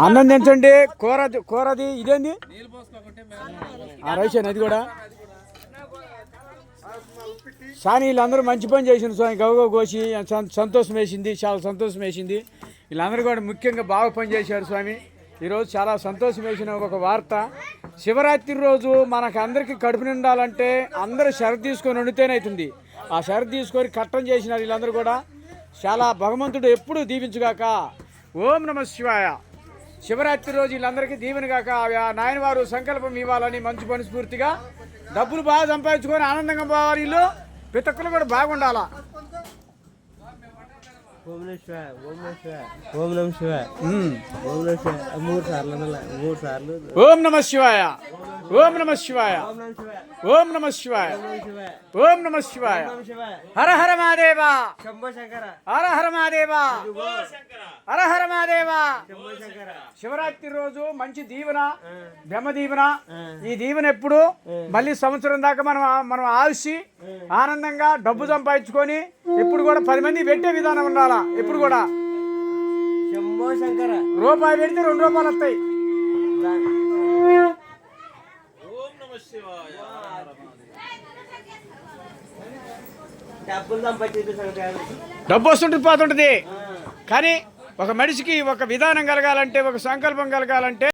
అన్నం తెంచండి, కూరది ఇదేంది రైస్ అది కూడా. కానీ వీళ్ళందరూ మంచి పని చేసింది స్వామి, గౌగవ కోసి సంతోషం వేసింది, చాలా సంతోషం వేసింది. వీళ్ళందరూ కూడా ముఖ్యంగా బాగా పని చేశారు స్వామి. ఈరోజు చాలా సంతోషం వేసిన ఒక వార్త. శివరాత్రి రోజు మనకు అందరికీ కడుపు నిండాలంటే అందరూ షరతు తీసుకొని వండితేనవుతుంది. ఆ షరతు తీసుకొని కట్టం చేసినారు వీళ్ళందరూ కూడా. చాలా భగవంతుడు ఎప్పుడు దీవించుగాక. ఓం నమ శివాయ. శివరాత్రి రోజు వీళ్ళందరికీ దీవెనగాక. నాయన వారు సంకల్పం ఇవ్వాలని మంచి మనస్ఫూర్తిగా డబ్బులు బాగా సంపాదించుకొని ఆనందంగా పోవాలి. వీళ్ళు ప్రతి ఒక్కరు కూడా బాగుండాలా. ఓం నమ శివాయ, ఓం నమ శివాయ, ఓం నమ శివాయ, ఓం నమ శివాయ. 3 సార్లు ఓం నమ శివాయ, ఓం నమ శివాయ, ఓం నమ శివాయ, ఓం నమ శివాయ. హర హర మహాదేవ, శంభో శంకర, హర హర మహాదేవ, హర హర మహాదేవ. శివరాత్రి రోజు మంచి దీవెన, బ్రహ్మ దీవెన. ఈ దీవెన ఎప్పుడు మళ్ళీ సంవత్సరం దాకా మనం ఆల్సి ఆనందంగా డబ్బు సంపాదించుకొని ఎప్పుడు కూడా 10 మంది పెట్టే విధానం ఉండాలా. ఎప్పుడు కూడా శంభో శంకర. రూపాయి పెడితే 2 రూపాయలు వస్తాయి. డబ్బు వస్తుంటుంది, పోతుంటుంది. కానీ ఒక మనిషికి ఒక విధానం కలగాలంటే, ఒక సంకల్పం కలగాలంటే